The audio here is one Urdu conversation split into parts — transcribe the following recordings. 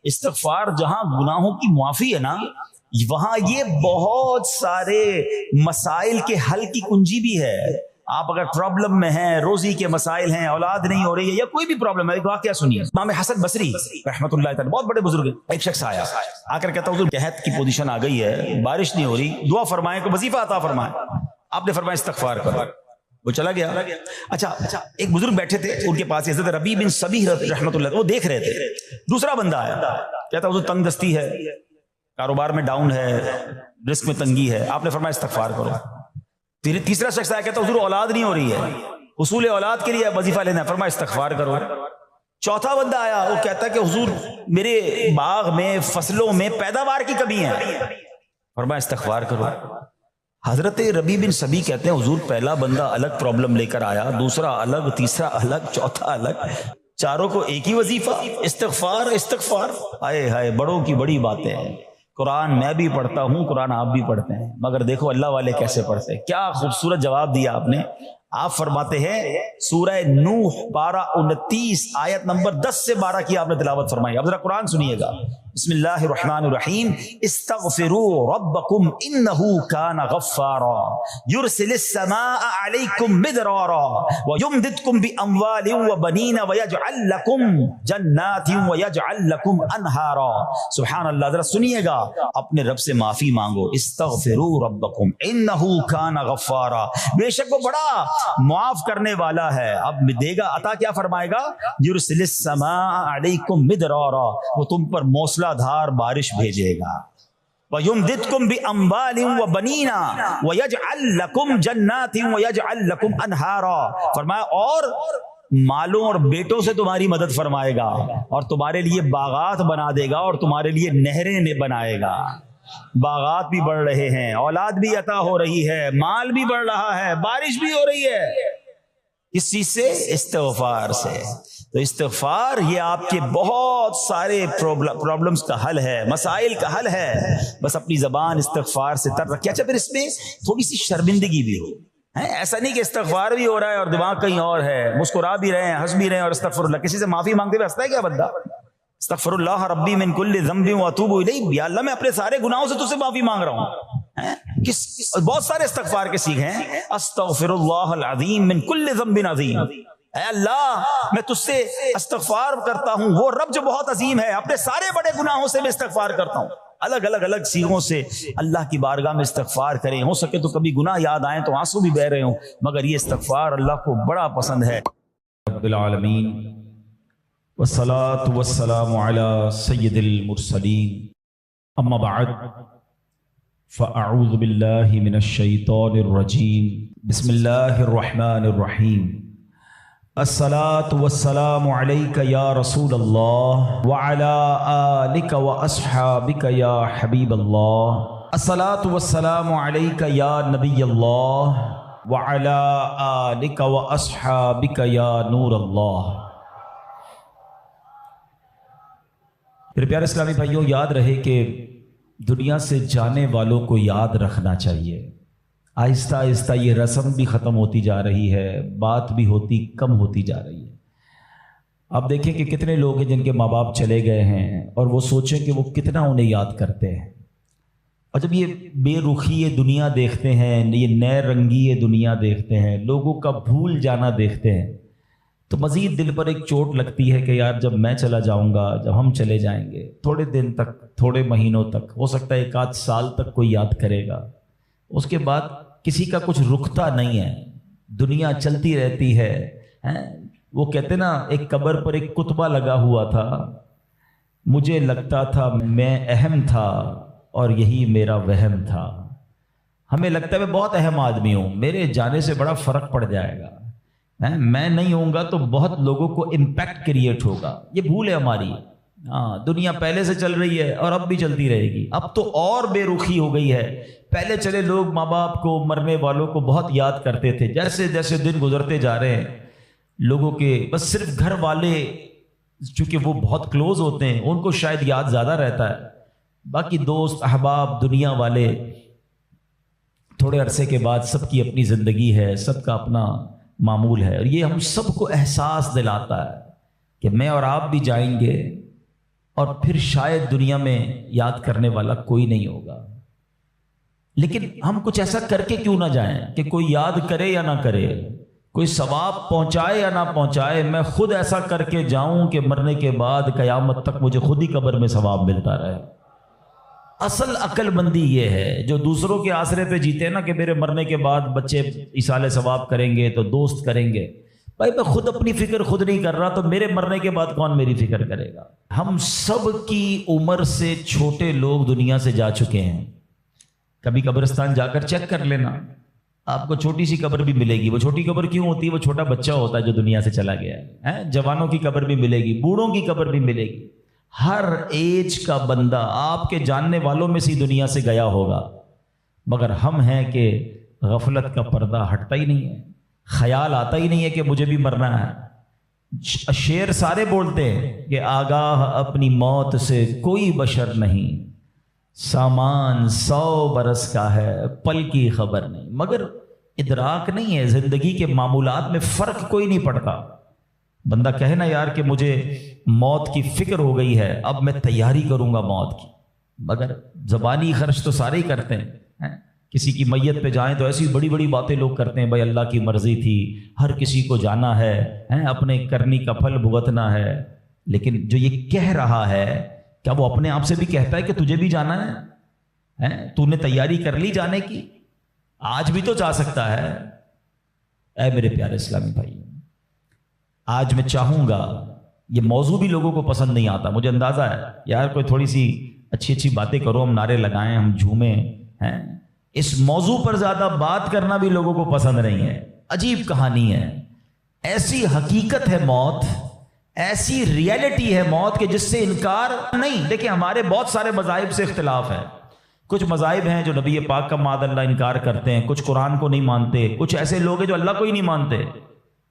استغفار جہاں گناہوں کی معافی ہے نا، وہاں یہ بہت سارے مسائل کے حل کی کنجی بھی ہے. آپ اگر پرابلم میں ہیں، روزی کے مسائل ہیں، اولاد نہیں ہو رہی ہے یا کوئی بھی پرابلم ہے، ایک واقعہ سنیے. امام حسن بصری رحمۃ اللہ تعالی بہت بڑے بزرگ ہیں. ایک شخص آیا آ کر کہتا حضور قحط کی پوزیشن آ گئی ہے، بارش نہیں ہو رہی، دعا فرمائیں کہ وظیفہ عطا فرمائیں. آپ نے فرمایا استغفار کرو. وہ چلا گیا. اچھا ایک بزرگ بیٹھے تھے ان کے پاس، حضرت ربیع بن صبیح رحمۃ اللہ، وہ دیکھ رہے تھے. دوسرا بندہ آیا کہتا حضور تنگ دستی ہے، کاروبار میں ڈاؤن ہے، رزق میں تنگی ہے. آپ نے فرمایا استغفار کرو. پھر تیسرا شخص آیا کہتا حضور اولاد نہیں ہو رہی ہے، حصول اولاد کے لیے وظیفہ لینا ہے. فرمایا استغفار کرو. چوتھا بندہ آیا، وہ کہتا ہے کہ حضور میرے باغ میں فصلوں میں پیداوار کی کمی ہے. فرمایا استغفار کرو. حضرت ربیع بن صبیح کہتے ہیں حضور پہلا بندہ الگ پرابلم لے کر آیا، دوسرا الگ، تیسرا الگ، چوتھا الگ، چاروں کو ایک ہی وظیفہ استغفار استغفار. ہائے ہائے بڑوں کی بڑی باتیں ہیں. قرآن میں بھی پڑھتا ہوں، قرآن آپ بھی پڑھتے ہیں، مگر دیکھو اللہ والے کیسے پڑھتے ہیں. کیا خوبصورت جواب دیا آپ نے. آپ فرماتے ہیں سورہ نوح پارہ 29 آیت نمبر 10 سے 12 کی آپ نے تلاوت فرمائی. اب ذرا قرآن سنیے گا. بسم اللہ الرحمن الرحیم. استغفروا ربکم انہ کان غفارا یرسل السماء علیکم مدرارا ویمددکم باموال وبنین ویجعل لکم جنات ویجعل لکم انہارا. سبحان اللہ. ذرا سنیے گا. اپنے رب سے معافی مانگو. استغفروا ربکم انہ کان غفارا، بے شک وہ بڑا معاف کرنے والا ہے. اب دے گا عطا، کیا فرمائے گا؟ یرسل السماء علیکم مدرارا، وہ تم پر موسلا دھار بارش بھیجے گا. وَيُمْدِدْكُمْ بِأَمْوَالٍ وَبَنِينَ وَيَجْعَلْ لَكُمْ جَنَّاتٍ وَيَجْعَلْ لَكُمْ أَنْهَارًا. فرمایا اور مالوں اور بیٹوں سے تمہاری مدد فرمائے گا، اور تمہارے لیے باغات بنا دے گا، اور تمہارے لیے نہریں بنائے گا. باغات بھی بڑھ رہے ہیں، اولاد بھی عطا ہو رہی ہے، مال بھی بڑھ رہا ہے، بارش بھی ہو رہی ہے. کس چیز سے؟ استغفار سے. تو استغفار یہ آپ کے بہت سارے پرابلمز کا حل ہے، مسائل کا حل ہے. بس اپنی زبان استغفار سے تر رکھیں. اچھا پھر اس میں تھوڑی سی شرمندگی بھی ہو. ایسا نہیں کہ استغفار بھی ہو رہا ہے اور دماغ کہیں اور ہے، مسکرا بھی رہے ہیں، ہنس بھی رہے ہیں اور استغفر اللہ. کسی سے معافی مانگتے ہوئے ہنستا ہے کیا بندہ؟ استغفر اللہ ربی من کل ذنب واتوب الیہ. یا اللہ میں اپنے سارے گناہوں سے تجھ سے معافی مانگ رہا ہوں. بہت سارے استغفار کے سیکھے ہیں. استغفر اللہ العظیم من کل ذنب عظیم. اے اللہ میں تجھ سے استغفار کرتا ہوں، وہ رب جو بہت عظیم ہے، اپنے سارے بڑے گناہوں سے میں استغفار کرتا ہوں. الگ الگ سیغوں سے اللہ کی بارگاہ میں استغفار کریں. ہو سکے تو کبھی گناہ یاد آئیں تو آنسو بھی بہ رہے ہوں، مگر یہ استغفار اللہ کو بڑا پسند ہے. رب العالمین والصلاة والسلام على سید المرسلین. اما بعد فاعوذ باللہ من الشیطان الرجیم. بسم اللہ الرحمن الرحیم. الصلاة والسلام علیک یا رسول اللہ وعلى آلک واصحابک یا حبیب اللہ. الصلاة والسلام علیک یا نبی اللہ وعلى آلک واصحابک یا نور اللہ. میرے پیارے اسلامی بھائیوں، یاد رہے کہ دنیا سے جانے والوں کو یاد رکھنا چاہیے. آہستہ آہستہ یہ رسم بھی ختم ہوتی جا رہی ہے، بات بھی کم ہوتی جا رہی ہے. آپ دیکھیں کہ کتنے لوگ ہیں جن کے ماں باپ چلے گئے ہیں اور وہ سوچیں کہ وہ کتنا انہیں یاد کرتے ہیں. اور جب یہ بے رخی یہ دنیا دیکھتے ہیں، یہ نئے رنگی یہ دنیا دیکھتے ہیں، لوگوں کا بھول جانا دیکھتے ہیں، تو مزید دل پر ایک چوٹ لگتی ہے کہ یار جب میں چلا جاؤں گا، جب ہم چلے جائیں گے، تھوڑے دن تک، تھوڑے مہینوں تک، ہو سکتا ہے ایک آدھ سال تک کوئی یاد کرے گا، اس کے بعد کسی کا کچھ رکتا نہیں ہے، دنیا چلتی رہتی ہے. وہ کہتے نا ایک قبر پر ایک کتبہ لگا ہوا تھا، مجھے لگتا تھا میں اہم تھا اور یہی میرا وہم تھا. ہمیں لگتا ہے میں بہت اہم آدمی ہوں، میرے جانے سے بڑا فرق پڑ جائے گا، میں نہیں ہوں گا تو بہت لوگوں کو امپیکٹ کریٹ ہوگا. یہ بھول ہے ہماری. دنیا پہلے سے چل رہی ہے اور اب بھی چلتی رہے گی. اب تو اور بے رخی ہو گئی ہے. پہلے چلے لوگ ماں باپ کو، مرنے والوں کو بہت یاد کرتے تھے. جیسے جیسے دن گزرتے جا رہے ہیں لوگوں کے بس صرف گھر والے چونکہ وہ بہت کلوز ہوتے ہیں ان کو شاید یاد زیادہ رہتا ہے. باقی دوست احباب دنیا والے تھوڑے عرصے کے بعد سب کی اپنی زندگی ہے، سب کا اپنا معمول ہے. اور یہ ہم سب کو احساس دلاتا ہے کہ میں اور آپ بھی جائیں گے اور پھر شاید دنیا میں یاد کرنے والا کوئی نہیں ہوگا. لیکن ہم کچھ ایسا کر کے کیوں نہ جائیں کہ کوئی یاد کرے یا نہ کرے, کوئی ثواب پہنچائے یا نہ پہنچائے, میں خود ایسا کر کے جاؤں کہ مرنے کے بعد قیامت تک مجھے خود ہی قبر میں ثواب ملتا رہے. اصل عقل مندی یہ ہے جو دوسروں کے آسرے پہ جیتے ہیں نا, کہ میرے مرنے کے بعد بچے ایصال ثواب کریں گے تو دوست کریں گے. بھائی میں خود اپنی فکر خود نہیں کر رہا تو میرے مرنے کے بعد کون میری فکر کرے گا. ہم سب کی عمر سے چھوٹے لوگ دنیا سے جا چکے ہیں. کبھی قبرستان جا کر چیک کر لینا, آپ کو چھوٹی سی قبر بھی ملے گی. وہ چھوٹی قبر کیوں ہوتی ہے؟ وہ چھوٹا بچہ ہوتا ہے جو دنیا سے چلا گیا ہے. جوانوں کی قبر بھی ملے گی, بوڑھوں کی قبر بھی ملے گی. ہر ایج کا بندہ آپ کے جاننے والوں میں سے دنیا سے گیا ہوگا, مگر ہم ہیں کہ غفلت کا پردہ ہٹتا ہی نہیں ہے, خیال آتا ہی نہیں ہے کہ مجھے بھی مرنا ہے. شعر سارے بولتے ہیں کہ آگاہ اپنی موت سے کوئی بشر نہیں, سامان 100 برس کا ہے پل کی خبر نہیں. مگر ادراک نہیں ہے, زندگی کے معمولات میں فرق کوئی نہیں پڑتا. بندہ کہے نا یار کہ مجھے موت کی فکر ہو گئی ہے, اب میں تیاری کروں گا موت کی, مگر زبانی خرچ تو سارے ہی کرتے ہیں. کسی کی میت پہ جائیں تو ایسی بڑی بڑی باتیں لوگ کرتے ہیں, بھائی اللہ کی مرضی تھی, ہر کسی کو جانا ہے, اپنے کرنی کا پھل بھگتنا ہے. لیکن جو یہ کہہ رہا ہے کیا وہ اپنے آپ سے بھی کہتا ہے کہ تجھے بھی جانا ہے؟ تو نے تیاری کر لی جانے کی؟ آج بھی تو جا سکتا ہے. اے میرے پیارے اسلامی بھائی, آج میں چاہوں گا, یہ موضوع بھی لوگوں کو پسند نہیں آتا, مجھے اندازہ ہے یار کوئی تھوڑی سی اچھی اچھی باتیں کرو, ہم نعرے لگائیں, ہم جھومیں. اس موضوع پر زیادہ بات کرنا بھی لوگوں کو پسند نہیں ہے. عجیب کہانی ہے, ایسی حقیقت ہے موت, ایسی ریئلٹی ہے موت کہ جس سے انکار نہیں. دیکھیں ہمارے بہت سارے مذاہب سے اختلاف ہے. کچھ مذاہب ہیں جو نبی پاک کا معاذ اللہ انکار کرتے ہیں, کچھ قرآن کو نہیں مانتے, کچھ ایسے لوگ ہیں جو اللہ کو ہی نہیں مانتے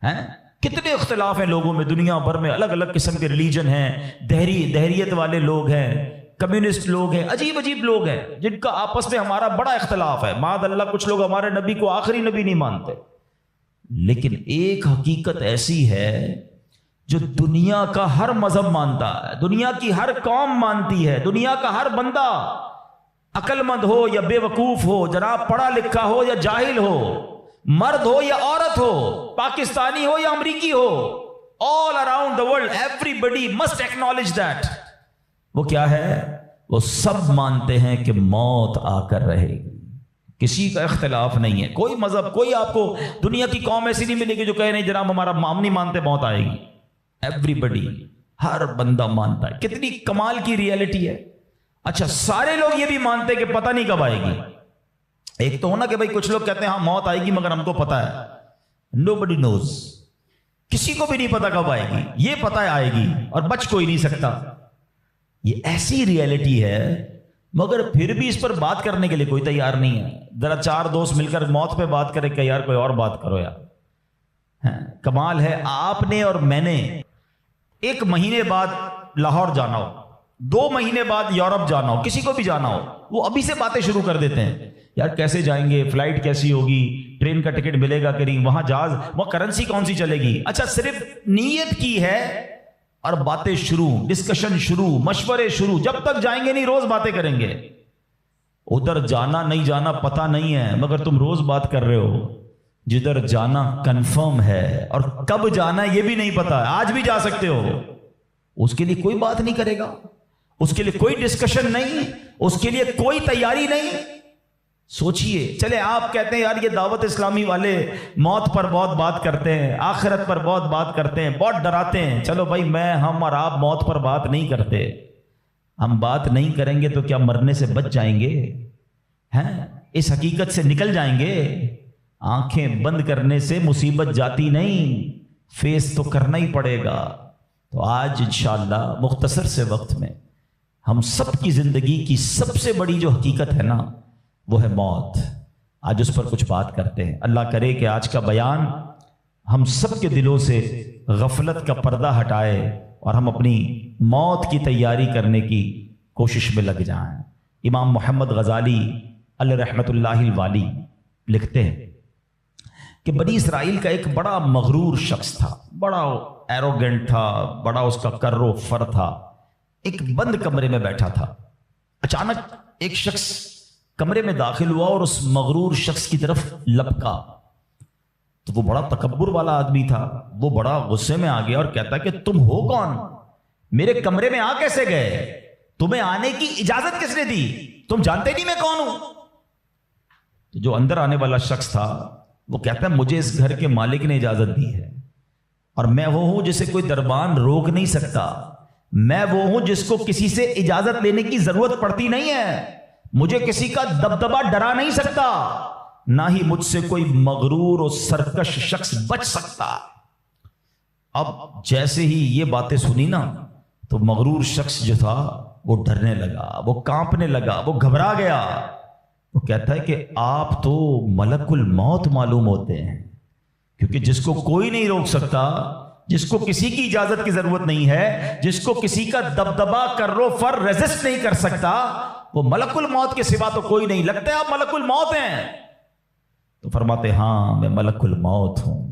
ہیں. کتنے اختلاف ہیں لوگوں میں, دنیا بھر میں الگ الگ قسم کے ریلیجن ہیں. دہریت والے لوگ ہیں, کمیونسٹ لوگ ہیں, عجیب عجیب لوگ ہیں جن کا آپس میں ہمارا بڑا اختلاف ہے. معاذ اللہ کچھ لوگ ہمارے نبی کو آخری نبی نہیں مانتے. لیکن ایک حقیقت ایسی ہے جو دنیا کا ہر مذہب مانتا ہے, دنیا کی ہر قوم مانتی ہے, دنیا کا ہر بندہ, عقل مند ہو یا بے وقوف ہو, جناب پڑھا لکھا ہو یا جاہل ہو, مرد ہو یا عورت ہو, پاکستانی ہو یا امریکی ہو, all around the world everybody must acknowledge that. وہ کیا ہے؟ وہ سب مانتے ہیں کہ موت آ کر رہے گی. کسی کا اختلاف نہیں ہے. کوئی مذہب, کوئی آپ کو دنیا کی قوم ایسی نہیں ملے گی جو کہے نہیں جناب ہمارا ہم نہیں مانتے موت آئے گی. ایوریبڈی, ہر بندہ مانتا ہے. کتنی کمال کی ریئلٹی ہے. اچھا سارے لوگ یہ بھی مانتے کہ پتہ نہیں کب آئے گی. ایک تو ہونا کہ بھائی کچھ لوگ کہتے ہیں ہاں موت آئے گی مگر ہم کو پتا ہے. Nobody knows, کسی کو بھی نہیں پتا کب آئے گی. یہ پتا ہے آئے گی اور بچ کوئی نہیں سکتا. یہ ایسی ریئلٹی ہے, مگر پھر بھی اس پر بات کرنے کے لیے کوئی تیار نہیں ہے. ذرا 4 دوست مل کر موت پہ بات کرے کہ یار کوئی اور بات کرو یار. کمال ہے, آپ نے اور میں نے 1 مہینے بعد لاہور جانا ہو, 2 مہینے بعد یورپ جانا ہو, کسی کو بھی جانا ہو, وہ ابھی سے باتیں شروع کر دیتے ہیں. یار کیسے جائیں گے, فلائٹ کیسی ہوگی, ٹرین کا ٹکٹ ملے گا کہ نہیں, وہاں جہاز, وہاں کرنسی کون سی چلے گی. اچھا صرف نیت کی ہے اور باتیں شروع, ڈسکشن شروع, مشورے شروع. جب تک جائیں گے نہیں روز باتیں کریں گے. ادھر جانا نہیں جانا پتہ نہیں ہے, مگر تم روز بات کر رہے ہو. جدھر جانا کنفرم ہے اور کب جانا یہ بھی نہیں پتا. آج بھی جا سکتے ہو, اس کے لیے کوئی بات نہیں کرے گا, اس کے لیے کوئی ڈسکشن نہیں, اس کے لیے کوئی تیاری نہیں. سوچئے. چلے آپ کہتے ہیں یار یہ دعوت اسلامی والے موت پر بہت بات کرتے ہیں, آخرت پر بہت بات کرتے ہیں, بہت ڈراتے ہیں. چلو بھائی ہم اور آپ موت پر بات نہیں کرتے. ہم بات نہیں کریں گے تو کیا مرنے سے بچ جائیں گے؟ اس حقیقت سے نکل جائیں گے. آنکھیں بند کرنے سے مصیبت جاتی نہیں, فیس تو کرنا ہی پڑے گا. تو آج انشاءاللہ مختصر سے وقت میں ہم سب کی زندگی کی سب سے بڑی جو حقیقت ہے نا وہ ہے موت. آج اس پر کچھ بات کرتے ہیں. اللہ کرے کہ آج کا بیان ہم سب کے دلوں سے غفلت کا پردہ ہٹائے اور ہم اپنی موت کی تیاری کرنے کی کوشش میں لگ جائیں. امام محمد غزالی علیہ رحمۃ اللہ الوالی لکھتے ہیں کہ بنی اسرائیل کا ایک بڑا مغرور شخص تھا, بڑا ایروگنٹ تھا, بڑا اس کا کر و فر تھا. ایک بند کمرے میں بیٹھا تھا. اچانک ایک شخص کمرے میں داخل ہوا اور اس مغرور شخص کی طرف لپکا. تو وہ بڑا تکبر والا آدمی تھا, وہ بڑا غصے میں آ گیا اور کہتا کہ تم ہو کون, میرے کمرے میں آ کیسے گئے, تمہیں آنے کی اجازت کس نے دی, تم جانتے نہیں میں کون ہوں. تو جو اندر آنے والا شخص تھا وہ کہتا ہے مجھے اس گھر کے مالک نے اجازت دی ہے, اور میں وہ ہوں جسے کوئی دربان روک نہیں سکتا, میں وہ ہوں جس کو کسی سے اجازت لینے کی ضرورت پڑتی نہیں ہے, مجھے کسی کا دبدبا ڈرا نہیں سکتا, نہ ہی مجھ سے کوئی مغرور اور سرکش شخص بچ سکتا. اب جیسے ہی یہ باتیں سنی نا تو مغرور شخص جو تھا وہ ڈرنے لگا, وہ کانپنے لگا, وہ گھبرا گیا. وہ کہتا ہے کہ آپ تو ملک الموت معلوم ہوتے ہیں, کیونکہ جس کو کوئی نہیں روک سکتا, جس کو کسی کی اجازت کی ضرورت نہیں ہے, جس کو کسی کا دبدبا کرو فر ریزسٹ نہیں کر سکتا, وہ ملک الموت کے سوا تو کوئی نہیں. لگتا ہے آپ ملک الموت ہیں. تو فرماتے ہاں میں ملک الموت ہوں.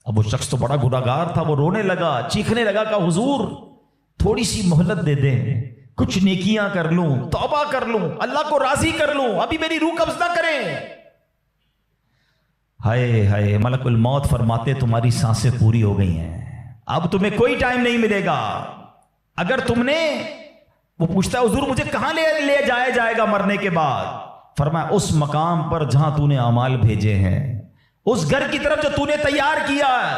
اب وہ شخص تو بڑا گناہگار تھا, وہ رونے لگا, چیخنے لگا کہ حضور تھوڑی سی مہلت دے دیں, کچھ نیکیاں کر لوں, توبہ کر لوں, اللہ کو راضی کر لوں, ابھی میری روح قبض نہ کریں. ہائے ہائے, ملک الموت فرماتے تمہاری سانسیں پوری ہو گئی ہیں, اب تمہیں کوئی ٹائم نہیں ملے گا. اگر تم نے, وہ پوچھتا ہے حضور مجھے کہاں لے جایا جائے گا مرنے کے بعد. فرمایا اس مقام پر جہاں تو نے اعمال بھیجے ہیں, اس گھر کی طرف جو تو نے تیار کیا ہے.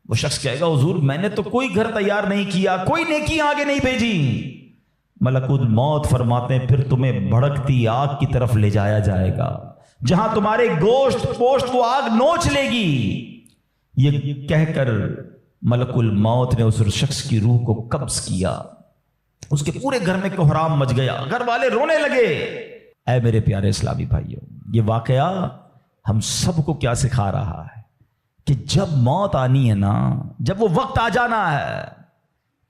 وہ شخص کہے گا حضور میں نے تو کوئی گھر تیار نہیں کیا, کوئی نیکی آگے نہیں بھیجی. ملک الموت فرماتے ہیں پھر تمہیں بھڑکتی آگ کی طرف لے جایا جائے گا, جہاں تمہارے گوشت پوشت وہ آگ نوچ لے گی. یہ کہہ کر ملک الموت نے اس شخص کی روح کو قبض کیا. اس کے پورے گھر میں کوہرام مچ گیا, گھر والے رونے لگے. اے میرے پیارے اسلامی بھائیوں, یہ واقعہ ہم سب کو کیا سکھا رہا ہے کہ جب موت آنی ہے نا, جب وہ وقت آ جانا ہے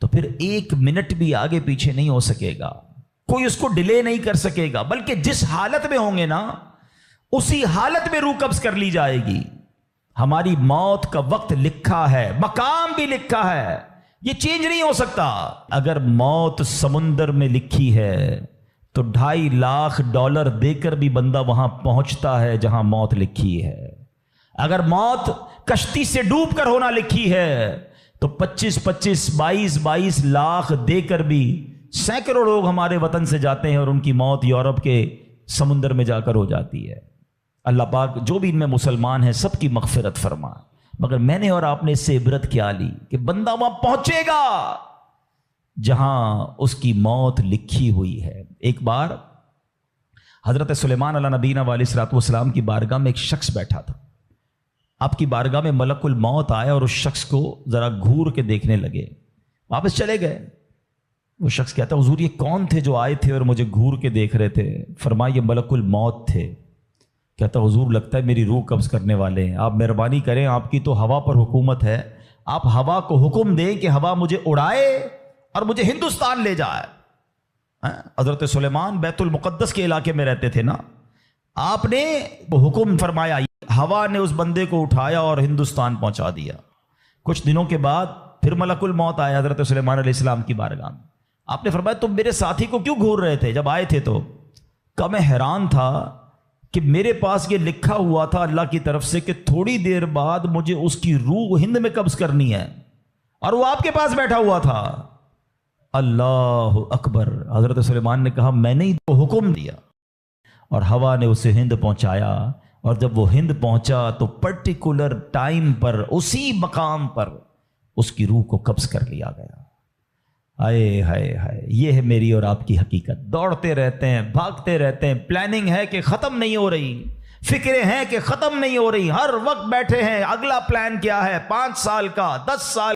تو پھر ایک منٹ بھی آگے پیچھے نہیں ہو سکے گا, کوئی اس کو ڈیلے نہیں کر سکے گا, بلکہ جس حالت میں ہوں گے نا اسی حالت میں روح قبض کر لی جائے گی. ہماری موت کا وقت لکھا ہے, مقام بھی لکھا ہے, یہ چینج نہیں ہو سکتا. اگر موت سمندر میں لکھی ہے تو $2.5 لاکھ دے کر بھی بندہ وہاں پہنچتا ہے جہاں موت لکھی ہے. اگر موت کشتی سے ڈوب کر ہونا لکھی ہے تو 22 لاکھ دے کر بھی سینکڑوں لوگ ہمارے وطن سے جاتے ہیں اور ان کی موت یورپ کے سمندر میں جا کر ہو جاتی ہے. اللہ پاک جو بھی ان میں مسلمان ہیں سب کی مغفرت فرما. مگر میں نے اور آپ نے اس سے عبرت کیا لی کہ بندہ وہاں پہنچے گا جہاں اس کی موت لکھی ہوئی ہے. ایک بار حضرت سلیمان علیہ نبینا علیہ الصلوۃ والسلام کی بارگاہ میں ایک شخص بیٹھا تھا. آپ کی بارگاہ میں ملک الموت آیا اور اس شخص کو ذرا گھور کے دیکھنے لگے, واپس چلے گئے. وہ شخص کہتا حضور یہ کون تھے جو آئے تھے اور مجھے گھور کے دیکھ رہے تھے؟ فرمایا یہ ملک الموت تھے. کہتا حضور لگتا ہے میری روح قبض کرنے والے ہیں, آپ مہربانی کریں, آپ کی تو ہوا پر حکومت ہے, آپ ہوا کو حکم دیں کہ ہوا مجھے اڑائے اور مجھے ہندوستان لے جائے. حضرت سلیمان بیت المقدس کے علاقے میں رہتے تھے نا, آپ نے وہ حکم فرمایا, ہوا نے اس بندے کو اٹھایا اور ہندوستان پہنچا دیا. کچھ دنوں کے بعد پھر ملک الموت آیا حضرت سلیمان علیہ السلام کی بارگاہ میں. آپ نے فرمایا تم میرے ساتھی کو کیوں گھور رہے تھے جب آئے تھے؟ تو کہ میں حیران تھا کہ میرے پاس یہ لکھا ہوا تھا اللہ کی طرف سے کہ تھوڑی دیر بعد مجھے اس کی روح ہند میں قبض کرنی ہے, اور وہ آپ کے پاس بیٹھا ہوا تھا. اللہ اکبر. حضرت سلیمان نے کہا میں نے ہی تو حکم دیا, اور ہوا نے اسے ہند پہنچایا, اور جب وہ ہند پہنچا تو پرٹیکولر ٹائم پر اسی مقام پر اس کی روح کو قبض کر لیا گیا. ہائے ہائے ہائے, یہ ہے میری اور آپ کی حقیقت. دوڑتے رہتے ہیں, بھاگتے رہتے ہیں, پلاننگ ہے کہ ختم نہیں ہو رہی, فکریں ہیں کہ ختم نہیں ہو رہی, ہر وقت بیٹھے ہیں اگلا پلان کیا ہے, 5 سال کا, 10 سال